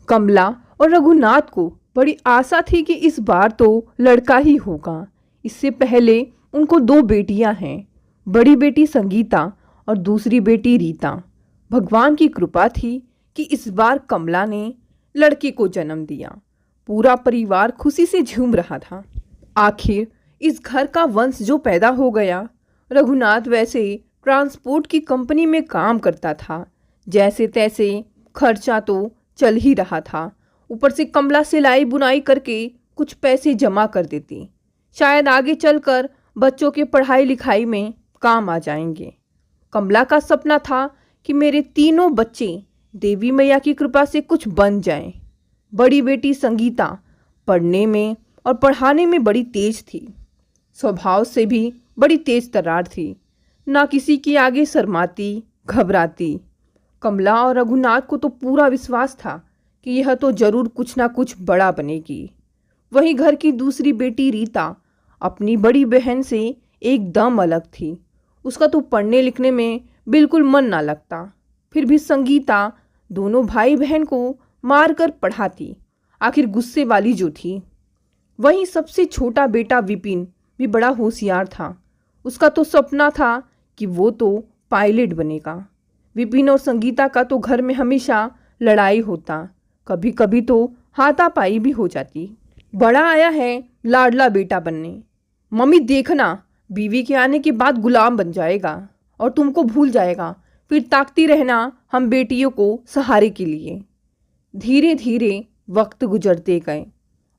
कमला और रघुनाथ को बड़ी आशा थी कि इस बार तो लड़का ही होगा। इससे पहले उनको दो बेटियां हैं, बड़ी बेटी संगीता और दूसरी बेटी रीता। भगवान की कृपा थी कि इस बार कमला ने लड़के को जन्म दिया। पूरा परिवार खुशी से झूम रहा था। आखिर इस घर का वंश जो पैदा हो गया। रघुनाथ वैसे ट्रांसपोर्ट की कंपनी में काम करता था, जैसे तैसे खर्चा तो चल ही रहा था। ऊपर से कमला सिलाई बुनाई करके कुछ पैसे जमा कर देती, शायद आगे चलकर बच्चों के पढ़ाई लिखाई में काम आ जाएंगे। कमला का सपना था कि मेरे तीनों बच्चे देवी मैया की कृपा से कुछ बन जाएं। बड़ी बेटी संगीता पढ़ने में और पढ़ाने में बड़ी तेज थी, स्वभाव से भी बड़ी तेज तर्रार थी, ना किसी के आगे शर्माती घबराती। कमला और रघुनाथ को तो पूरा विश्वास था कि यह तो जरूर कुछ ना कुछ बड़ा बनेगी। वहीं घर की दूसरी बेटी रीता अपनी बड़ी बहन से एकदम अलग थी। उसका तो पढ़ने लिखने में बिल्कुल मन ना लगता, फिर भी संगीता दोनों भाई बहन को मार कर पढ़ाती, आखिर गुस्से वाली जो थी। वहीं सबसे छोटा बेटा विपिन भी बड़ा होशियार था। उसका तो सपना था कि वो तो पायलट बनेगा। विपिन और संगीता का तो घर में हमेशा लड़ाई होता, कभी कभी तो हाथापाई भी हो जाती। बड़ा आया है लाडला बेटा बनने। मम्मी देखना, बीवी के आने के बाद गुलाम बन जाएगा और तुमको भूल जाएगा, फिर ताकती रहना हम बेटियों को सहारे के लिए। धीरे धीरे वक्त गुजरते गए।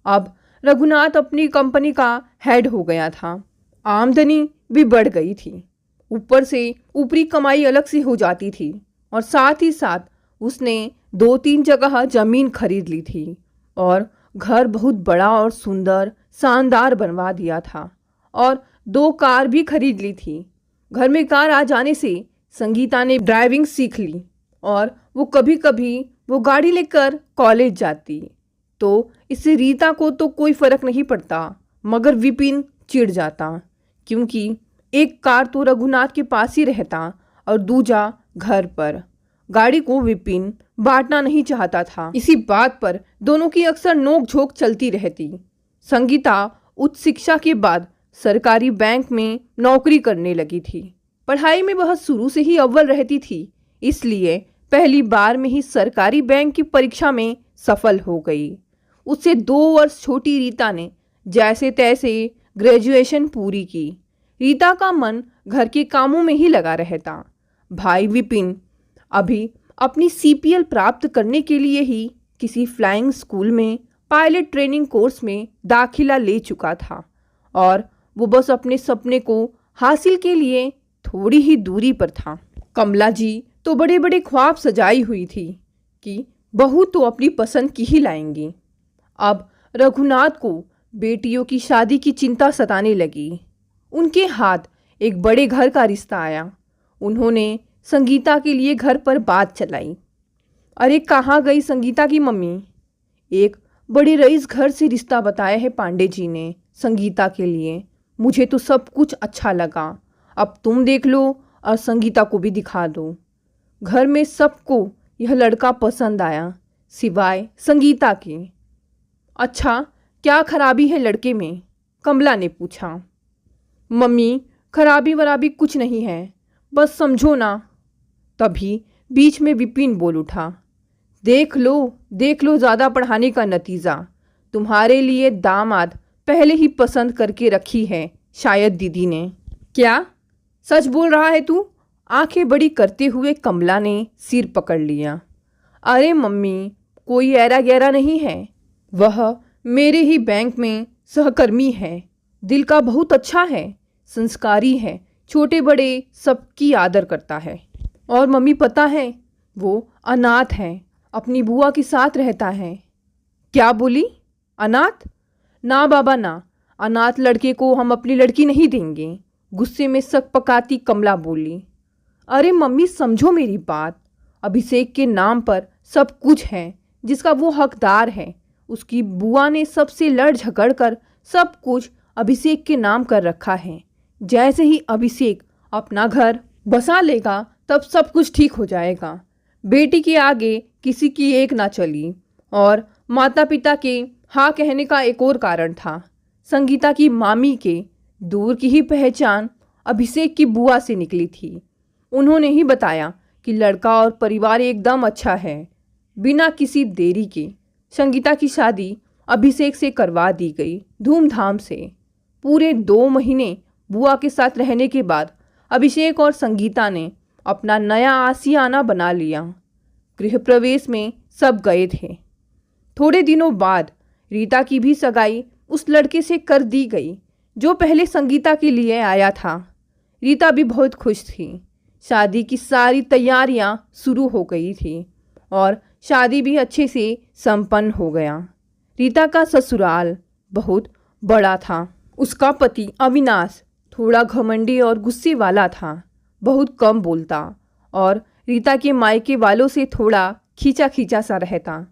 अब रघुनाथ अपनी कंपनी का हेड हो गया था। आमदनी भी बढ़ गई थी, ऊपर से ऊपरी कमाई अलग से हो जाती थी, और साथ ही साथ उसने 2-3 जगह जमीन खरीद ली थी और घर बहुत बड़ा और सुंदर शानदार बनवा दिया था, और 2 कार भी खरीद ली थी। घर में कार आ जाने से संगीता ने ड्राइविंग सीख ली और वो कभी कभी वो गाड़ी लेकर कॉलेज जाती। तो इससे रीता को तो कोई फर्क नहीं पड़ता, मगर विपिन चिढ़ जाता, क्योंकि एक कार तो रघुनाथ के पास ही रहता और दूजा घर पर। गाड़ी को विपिन बांटना नहीं चाहता था। इसी बात पर दोनों की अक्सर नोक झोंक चलती रहती। संगीता उच्च शिक्षा के बाद सरकारी बैंक में नौकरी करने लगी थी। पढ़ाई में वह शुरू से ही अव्वल रहती थी, इसलिए पहली बार में ही सरकारी बैंक की परीक्षा में सफल हो गई। उससे 2 वर्ष छोटी रीता ने जैसे तैसे ग्रेजुएशन पूरी की। रीता का मन घर के कामों में ही लगा रहता। भाई विपिन अभी अपनी सीपीएल प्राप्त करने के लिए ही किसी फ्लाइंग स्कूल में पायलट ट्रेनिंग कोर्स में दाखिला ले चुका था, और वो बस अपने सपने को हासिल के लिए थोड़ी ही दूरी पर था। कमला जी तो बड़े बड़े ख्वाब सजाई हुई थी कि बहू तो अपनी पसंद की ही लाएंगी। अब रघुनाथ को बेटियों की शादी की चिंता सताने लगी। उनके हाथ एक बड़े घर का रिश्ता आया। उन्होंने संगीता के लिए घर पर बात चलाई। अरे कहाँ गई संगीता की मम्मी? एक बड़े रईस घर से रिश्ता बताया है पांडे जी ने संगीता के लिए। मुझे तो सब कुछ अच्छा लगा, अब तुम देख लो और संगीता को भी दिखा दो। घर में सबको यह लड़का पसंद आया, सिवाय संगीता के। अच्छा, क्या खराबी है लड़के में? कमला ने पूछा। मम्मी, खराबी वराबी कुछ नहीं है, बस समझो ना। तभी बीच में विपिन बोल उठा। देख लो ज़्यादा पढ़ाने का नतीजा। तुम्हारे लिए दामाद पहले ही पसंद करके रखी है शायद दीदी ने। क्या सच बोल रहा है तू? आंखें बड़ी करते हुए कमला ने सिर पकड़ लिया। अरे मम्मी, कोई ऐरा गैरा नहीं है, वह मेरे ही बैंक में सहकर्मी है। दिल का बहुत अच्छा है, संस्कारी है, छोटे बड़े सबकी आदर करता है। और मम्मी पता है, वो अनाथ है, अपनी बुआ के साथ रहता है। क्या बोली? अनाथ? ना बाबा ना, अनाथ लड़के को हम अपनी लड़की नहीं देंगे, गुस्से में सक पकाती कमला बोली। अरे मम्मी समझो मेरी बात, अभिषेक के नाम पर सब कुछ है जिसका वो हकदार है। उसकी बुआ ने सबसे लड़ झगड़ कर सब कुछ अभिषेक के नाम कर रखा है। जैसे ही अभिषेक अपना घर बसा लेगा तब सब कुछ ठीक हो जाएगा। बेटी के आगे किसी की एक ना चली, और माता पिता के हाँ कहने का एक और कारण था। संगीता की मामी के दूर की ही पहचान अभिषेक की बुआ से निकली थी। उन्होंने ही बताया कि लड़का और परिवार एकदम अच्छा है। बिना किसी देरी के संगीता की शादी अभिषेक से करवा दी गई धूमधाम से। पूरे 2 महीने बुआ के साथ रहने के बाद अभिषेक और संगीता ने अपना नया आशियाना बना लिया। गृह प्रवेश में सब गए थे। थोड़े दिनों बाद रीता की भी सगाई उस लड़के से कर दी गई जो पहले संगीता के लिए आया था। रीता भी बहुत खुश थी। शादी की सारी तैयारियां शुरू हो गई थी और शादी भी अच्छे से संपन्न हो गया। रीता का ससुराल बहुत बड़ा था। उसका पति अविनाश थोड़ा घमंडी और गुस्से वाला था, बहुत कम बोलता और रीता के मायके वालों से थोड़ा खींचा खींचा सा रहता।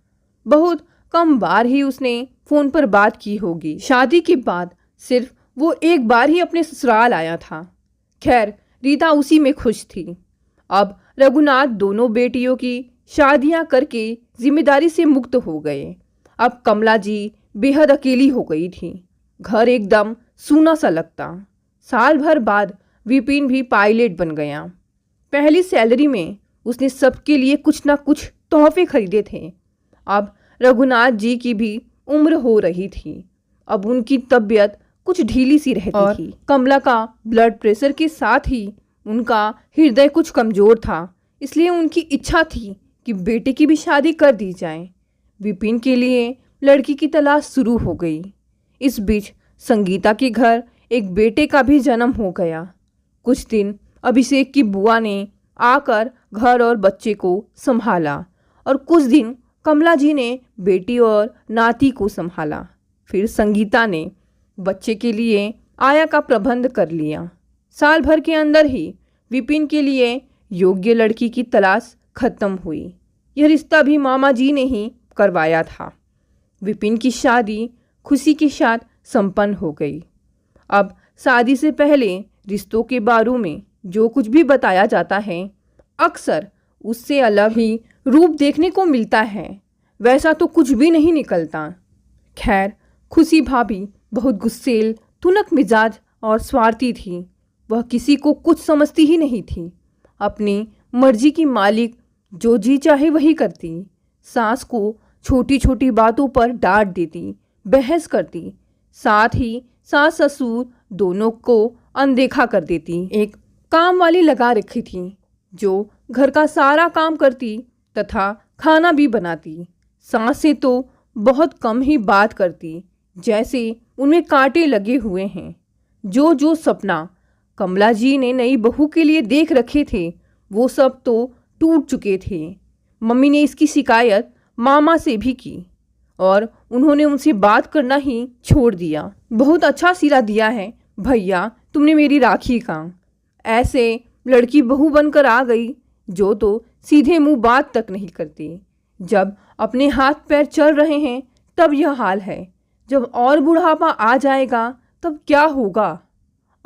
बहुत कम बार ही उसने फ़ोन पर बात की होगी। शादी के बाद सिर्फ वो एक बार ही अपने ससुराल आया था। खैर, रीता उसी में खुश थी। अब रघुनाथ दोनों बेटियों की शादियां करके जिम्मेदारी से मुक्त हो गए। अब कमला जी बेहद अकेली हो गई थी। घर एकदम सूना सा लगता। साल भर बाद विपिन भी पायलट बन गया। पहली सैलरी में उसने सबके लिए कुछ ना कुछ तोहफे खरीदे थे। अब रघुनाथ जी की भी उम्र हो रही थी। अब उनकी तबीयत कुछ ढीली सी रहती थी। कमला का ब्लड प्रेशर के साथ ही उनका हृदय कुछ कमज़ोर था, इसलिए उनकी इच्छा थी कि बेटे की भी शादी कर दी जाए। विपिन के लिए लड़की की तलाश शुरू हो गई। इस बीच संगीता के घर एक बेटे का भी जन्म हो गया। कुछ दिन अभिषेक की बुआ ने आकर घर और बच्चे को संभाला और कुछ दिन कमला जी ने बेटी और नाती को संभाला। फिर संगीता ने बच्चे के लिए आया का प्रबंध कर लिया। साल भर के अंदर ही विपिन के लिए योग्य लड़की की तलाश खत्म हुई। यह रिश्ता भी मामा जी ने ही करवाया था। विपिन की शादी खुशी के साथ संपन्न हो गई। अब शादी से पहले रिश्तों के बारे में जो कुछ भी बताया जाता है, अक्सर उससे अलग ही रूप देखने को मिलता है। वैसा तो कुछ भी नहीं निकलता। खैर, खुशी भाभी बहुत गुस्सेल, तुनक मिजाज और स्वार्थी थी। वह किसी को कुछ समझती ही नहीं थी। अपनी मर्जी की मालिक, जो जी चाहे वही करती। सास को छोटी छोटी बातों पर डांट देती, बहस करती। साथ ही सास ससुर दोनों को अनदेखा कर देती। एक काम वाली लगा रखी थी जो घर का सारा काम करती तथा खाना भी बनाती। सास से तो बहुत कम ही बात करती, जैसे उनमें कांटे लगे हुए हैं। जो सपना कमला जी ने नई बहू के लिए देख रखे थे, वो सब तो टूट चुके थे। मम्मी ने इसकी शिकायत मामा से भी की और उन्होंने उनसे बात करना ही छोड़ दिया। बहुत अच्छा सिला दिया है भैया तुमने मेरी राखी का। ऐसे लड़की बहू बनकर आ गई जो तो सीधे मुंह बात तक नहीं करती। जब अपने हाथ पैर चल रहे हैं तब यह हाल है, जब और बुढ़ापा आ जाएगा तब क्या होगा।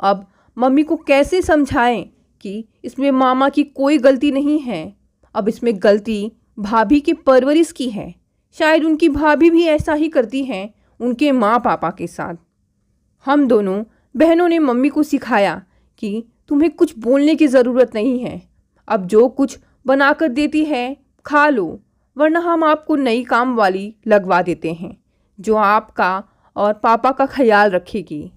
अब मम्मी को कैसे समझाएं कि इसमें मामा की कोई गलती नहीं है। अब इसमें गलती भाभी की परवरिश की है। शायद उनकी भाभी भी ऐसा ही करती हैं उनके माँ पापा के साथ। हम दोनों बहनों ने मम्मी को सिखाया कि तुम्हें कुछ बोलने की ज़रूरत नहीं है। अब जो कुछ बना कर देती है खा लो, वरना हम आपको नई काम वाली लगवा देते हैं जो आपका और पापा का ख्याल रखेगी।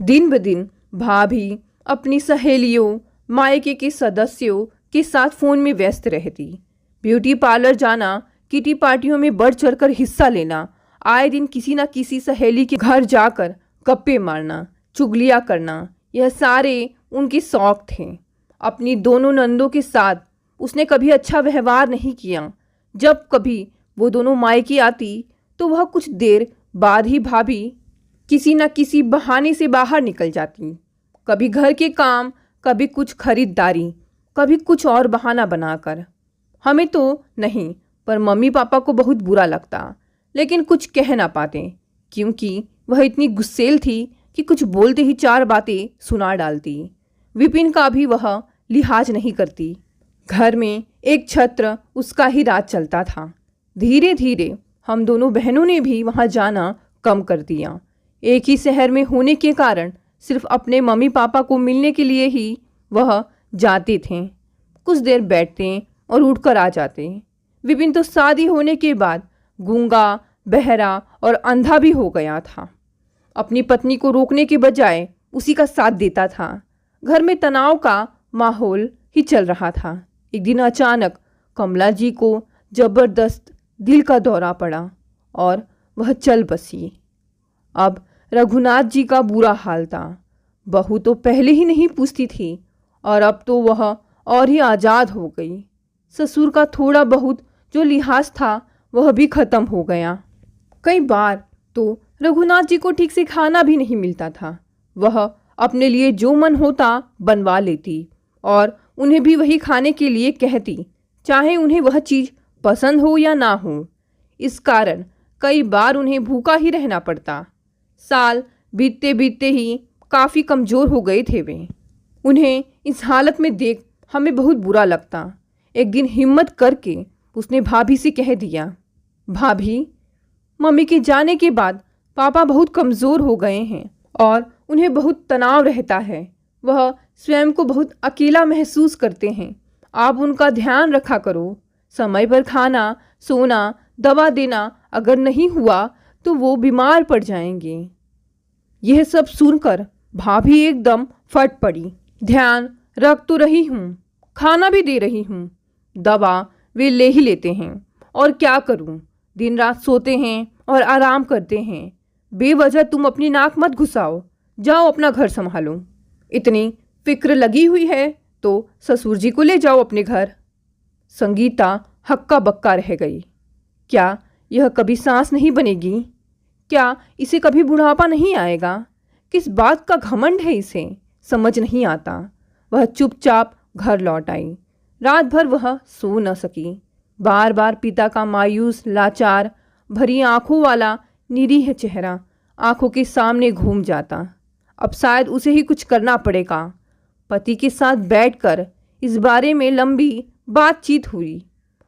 दिन ब दिन भाभी अपनी सहेलियों, मायके के सदस्यों के साथ फ़ोन में व्यस्त रहती। ब्यूटी पार्लर जाना, किटी पार्टियों में बढ़ चढ़कर हिस्सा लेना, आए दिन किसी न किसी सहेली के घर जाकर गप्पे मारना, चुगलियाँ करना, यह सारे उनके शौक थे। अपनी दोनों नंदों के साथ उसने कभी अच्छा व्यवहार नहीं किया। जब कभी वो दोनों मायके आती तो वह कुछ देर बाद ही भाभी किसी न किसी बहाने से बाहर निकल जाती। कभी घर के काम, कभी कुछ खरीदारी, कभी कुछ और बहाना बनाकर। हमें तो नहीं, पर मम्मी पापा को बहुत बुरा लगता, लेकिन कुछ कह ना पाते क्योंकि वह इतनी गुस्सेल थी कि कुछ बोलते ही 4 बातें सुना डालती। विपिन का भी वह लिहाज नहीं करती। घर में एक छत्र उसका ही राज चलता था। धीरे धीरे हम दोनों बहनों ने भी वहाँ जाना कम कर दिया। एक ही शहर में होने के कारण सिर्फ अपने मम्मी पापा को मिलने के लिए ही वह जाते थे। कुछ देर बैठते और उठकर आ जाते। विपिन तो शादी होने के बाद गूंगा, बहरा और अंधा भी हो गया था। अपनी पत्नी को रोकने के बजाय उसी का साथ देता था। घर में तनाव का माहौल ही चल रहा था। एक दिन अचानक कमला जी को जबरदस्त दिल का दौरा पड़ा और वह चल बसी। अब रघुनाथ जी का बुरा हाल था। बहू तो पहले ही नहीं पूछती थी और अब तो वह और ही आज़ाद हो गई। ससुर का थोड़ा बहुत जो लिहाज था वह भी खत्म हो गया। कई बार तो रघुनाथ जी को ठीक से खाना भी नहीं मिलता था। वह अपने लिए जो मन होता बनवा लेती और उन्हें भी वही खाने के लिए कहती, चाहे उन्हें वह चीज़ पसंद हो या ना हो। इस कारण कई बार उन्हें भूखा ही रहना पड़ता। साल बीतते बीतते ही काफ़ी कमज़ोर हो गए थे वे। उन्हें इस हालत में देख हमें बहुत बुरा लगता। एक दिन हिम्मत करके उसने भाभी से कह दिया, भाभी, मम्मी के जाने के बाद पापा बहुत कमज़ोर हो गए हैं और उन्हें बहुत तनाव रहता है। वह स्वयं को बहुत अकेला महसूस करते हैं। आप उनका ध्यान रखा करो। समय पर खाना, सोना, दवा देना अगर नहीं हुआ तो वो बीमार पड़ जाएंगे। यह सब सुनकर भाभी एकदम फट पड़ी। ध्यान रख तो रही हूँ, खाना भी दे रही हूँ, दवा वे ले ही लेते हैं और क्या करूँ, दिन रात सोते हैं और आराम करते हैं। बेवजह तुम अपनी नाक मत घुसाओ, जाओ अपना घर संभालो। इतनी फिक्र लगी हुई है तो ससुर जी को ले जाओ अपने घर। संगीता हक्का बक्का रह गई। क्या यह कभी सांस नहीं बनेगी? क्या इसे कभी बुढ़ापा नहीं आएगा? किस बात का घमंड है इसे, समझ नहीं आता। वह चुपचाप घर लौट आई। रात भर वह सो न सकी। बार बार पिता का मायूस, लाचार भरी आंखों वाला निरीह चेहरा आंखों के सामने घूम जाता। अब शायद उसे ही कुछ करना पड़ेगा। पति के साथ बैठकर इस बारे में लंबी बातचीत हुई।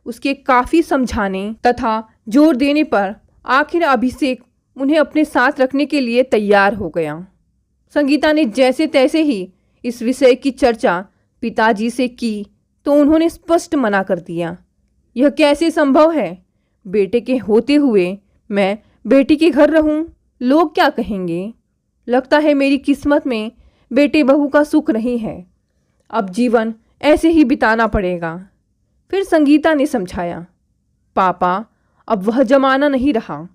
उसके काफ़ी समझाने तथा जोर देने पर आखिर अभिषेक उन्हें अपने साथ रखने के लिए तैयार हो गया। संगीता ने जैसे तैसे ही इस विषय की चर्चा पिताजी से की तो उन्होंने स्पष्ट मना कर दिया। यह कैसे संभव है? बेटे के होते हुए मैं बेटी के घर रहूं, लोग क्या कहेंगे? लगता है मेरी किस्मत में बेटे बहू का सुख नहीं है। अब जीवन ऐसे ही बिताना पड़ेगा। फिर संगीता ने समझाया, पापा, अब वह जमाना नहीं रहा।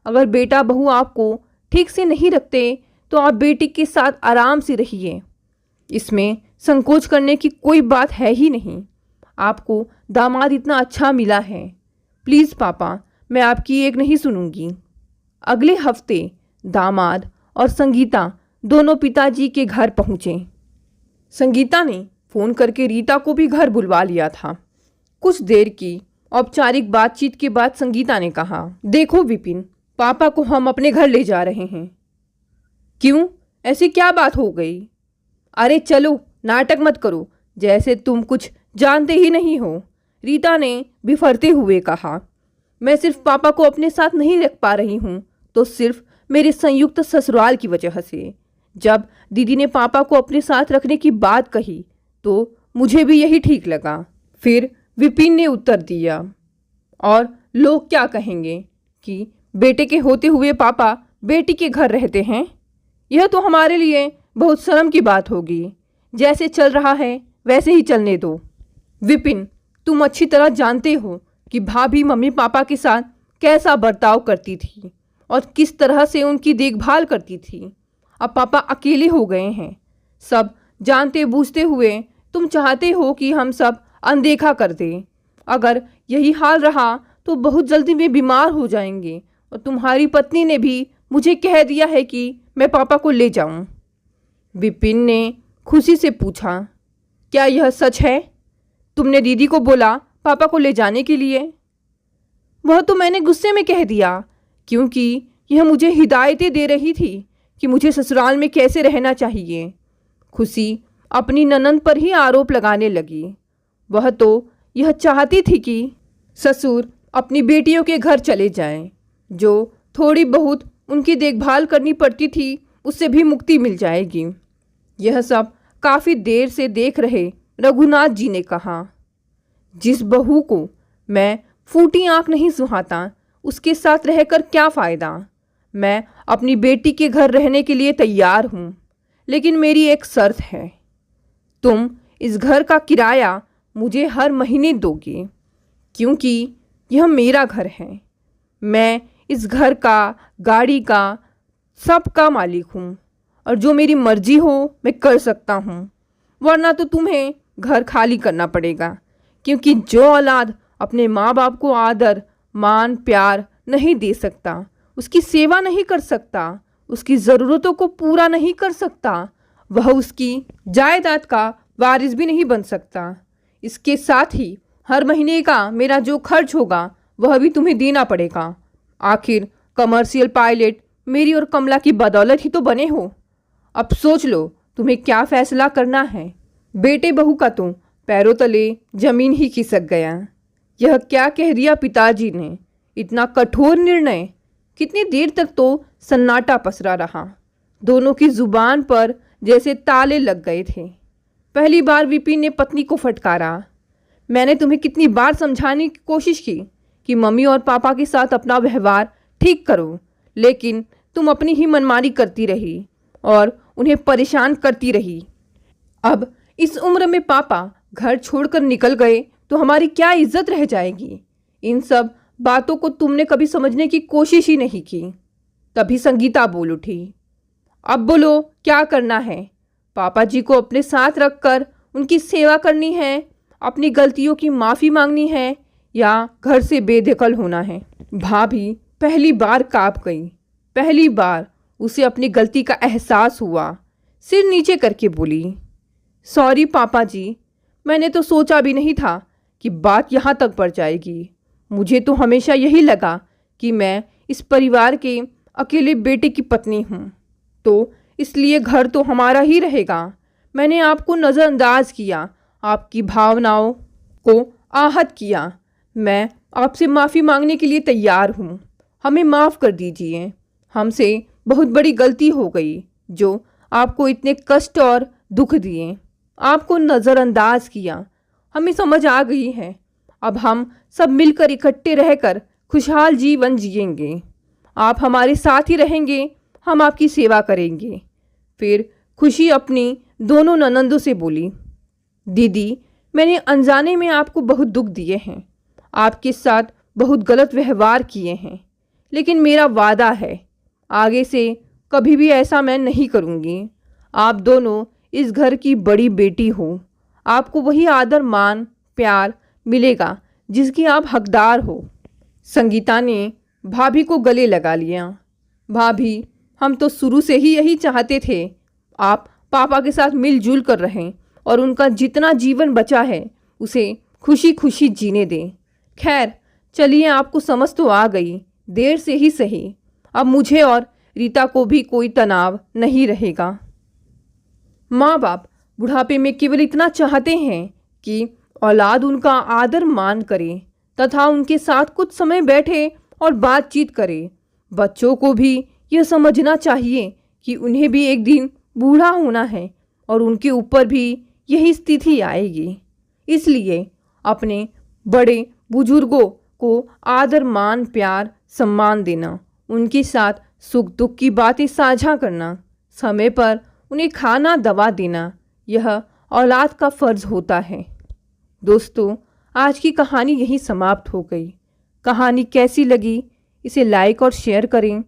अगर बेटा बहू आपको ठीक से नहीं रखते तो आप बेटी के साथ आराम से रहिए। इसमें संकोच करने की कोई बात है ही नहीं। आपको दामाद इतना अच्छा मिला है। प्लीज़ पापा, मैं आपकी एक नहीं सुनूंगी। अगले हफ्ते दामाद और संगीता दोनों पिताजी के घर पहुँचे। संगीता ने फ़ोन करके रीता को भी घर बुलवा लिया था। कुछ देर की औपचारिक बातचीत के बाद संगीता ने कहा, देखो विपिन, पापा को हम अपने घर ले जा रहे हैं। क्यों, ऐसी क्या बात हो गई? अरे चलो, नाटक मत करो, जैसे तुम कुछ जानते ही नहीं हो, रीता ने बिफरते हुए कहा। मैं सिर्फ पापा को अपने साथ नहीं रख पा रही हूँ तो सिर्फ मेरे संयुक्त ससुराल की वजह से। जब दीदी ने पापा को अपने साथ रखने की बात कही तो मुझे भी यही ठीक लगा। फिर विपिन ने उत्तर दिया, और लोग क्या कहेंगे कि बेटे के होते हुए पापा बेटी के घर रहते हैं? यह तो हमारे लिए बहुत शर्म की बात होगी। जैसे चल रहा है वैसे ही चलने दो। विपिन, तुम अच्छी तरह जानते हो कि भाभी मम्मी पापा के साथ कैसा बर्ताव करती थी और किस तरह से उनकी देखभाल करती थी। अब पापा अकेले हो गए हैं। सब जानते बूझते हुए तुम चाहते हो कि हम सब अनदेखा कर दें। अगर यही हाल रहा तो बहुत जल्दी वे बीमार हो जाएंगे और तुम्हारी पत्नी ने भी मुझे कह दिया है कि मैं पापा को ले जाऊं। विपिन ने खुशी से पूछा, क्या यह सच है? तुमने दीदी को बोला पापा को ले जाने के लिए? वह तो मैंने गुस्से में कह दिया, क्योंकि यह मुझे हिदायतें दे रही थी कि मुझे ससुराल में कैसे रहना चाहिए। खुशी अपनी ननंद पर ही आरोप लगाने लगी। वह तो यह चाहती थी कि ससुर अपनी बेटियों के घर चले जाएं जो थोड़ी बहुत उनकी देखभाल करनी पड़ती थी उससे भी मुक्ति मिल जाएगी। यह सब काफ़ी देर से देख रहे रघुनाथ जी ने कहा, जिस बहू को मैं फूटी आंख नहीं सुहाता उसके साथ रहकर क्या फ़ायदा। मैं अपनी बेटी के घर रहने के लिए तैयार हूँ, लेकिन मेरी एक शर्त है। तुम इस घर का किराया मुझे हर महीने दोगे, क्योंकि यह मेरा घर है। मैं इस घर का, गाड़ी का, सब का मालिक हूँ और जो मेरी मर्जी हो मैं कर सकता हूँ, वरना तो तुम्हें घर खाली करना पड़ेगा। क्योंकि जो औलाद अपने माँ बाप को आदर, मान, प्यार नहीं दे सकता, उसकी सेवा नहीं कर सकता, उसकी ज़रूरतों को पूरा नहीं कर सकता, वह उसकी जायदाद का वारिस भी नहीं बन सकता। इसके साथ ही हर महीने का मेरा जो खर्च होगा वह भी तुम्हें देना पड़ेगा। आखिर कमर्शियल पायलट मेरी और कमला की बदौलत ही तो बने हो। अब सोच लो तुम्हें क्या फैसला करना है। बेटे बहू का तो पैरों तले जमीन ही खिसक गया। यह क्या कह दिया पिताजी ने, इतना कठोर निर्णय। कितनी देर तक तो सन्नाटा पसरा रहा। दोनों की जुबान पर जैसे ताले लग गए थे। पहली बार विपिन ने पत्नी को फटकारा। मैंने तुम्हें कितनी बार समझाने की कोशिश की कि मम्मी और पापा के साथ अपना व्यवहार ठीक करो, लेकिन तुम अपनी ही मनमानी करती रही और उन्हें परेशान करती रही। अब इस उम्र में पापा घर छोड़कर निकल गए तो हमारी क्या इज्जत रह जाएगी। इन सब बातों को तुमने कभी समझने की कोशिश ही नहीं की। तभी संगीता बोल उठी, अब बोलो क्या करना है। पापा जी को अपने साथ रखकर उनकी सेवा करनी है, अपनी गलतियों की माफ़ी मांगनी है, या घर से बेदखल होना है। भाभी पहली बार काँप गई। पहली बार उसे अपनी गलती का एहसास हुआ। सिर नीचे करके बोली, सॉरी पापा जी, मैंने तो सोचा भी नहीं था कि बात यहाँ तक बढ़ जाएगी। मुझे तो हमेशा यही लगा कि मैं इस परिवार के अकेले बेटे की पत्नी हूँ, तो इसलिए घर तो हमारा ही रहेगा। मैंने आपको नज़रअंदाज किया, आपकी भावनाओं को आहत किया। मैं आपसे माफ़ी मांगने के लिए तैयार हूँ। हमें माफ़ कर दीजिए। हमसे बहुत बड़ी गलती हो गई जो आपको इतने कष्ट और दुख दिए। आपको नज़रअंदाज किया, हमें समझ आ गई है। अब हम सब मिलकर इकट्ठे रहकर खुशहाल जीवन जिएंगे। आप हमारे साथ ही रहेंगे, हम आपकी सेवा करेंगे। फिर खुशी अपनी दोनों ननंदों से बोली, दीदी मैंने अनजाने में आपको बहुत दुख दिए हैं, आपके साथ बहुत गलत व्यवहार किए हैं, लेकिन मेरा वादा है आगे से कभी भी ऐसा मैं नहीं करूँगी। आप दोनों इस घर की बड़ी बेटी हो, आपको वही आदर, मान, प्यार मिलेगा जिसकी आप हकदार हो। संगीता ने भाभी को गले लगा लिया। भाभी, हम तो शुरू से ही यही चाहते थे, आप पापा के साथ मिलजुल कर रहें और उनका जितना जीवन बचा है उसे खुशी खुशी जीने दें। खैर चलिए, आपको समझ तो आ गई, देर से ही सही। अब मुझे और रीता को भी कोई तनाव नहीं रहेगा। माँ बाप बुढ़ापे में केवल इतना चाहते हैं कि औलाद उनका आदर मान करे तथा उनके साथ कुछ समय बैठे और बातचीत करे। बच्चों को भी यह समझना चाहिए कि उन्हें भी एक दिन बूढ़ा होना है और उनके ऊपर भी यही स्थिति आएगी। इसलिए अपने बड़े बुजुर्गों को आदर, मान, प्यार, सम्मान देना, उनके साथ सुख दुख की बातें साझा करना, समय पर उन्हें खाना, दवा देना, यह औलाद का फ़र्ज़ होता है। दोस्तों, आज की कहानी यहीं समाप्त हो गई। कहानी कैसी लगी इसे लाइक और शेयर करें।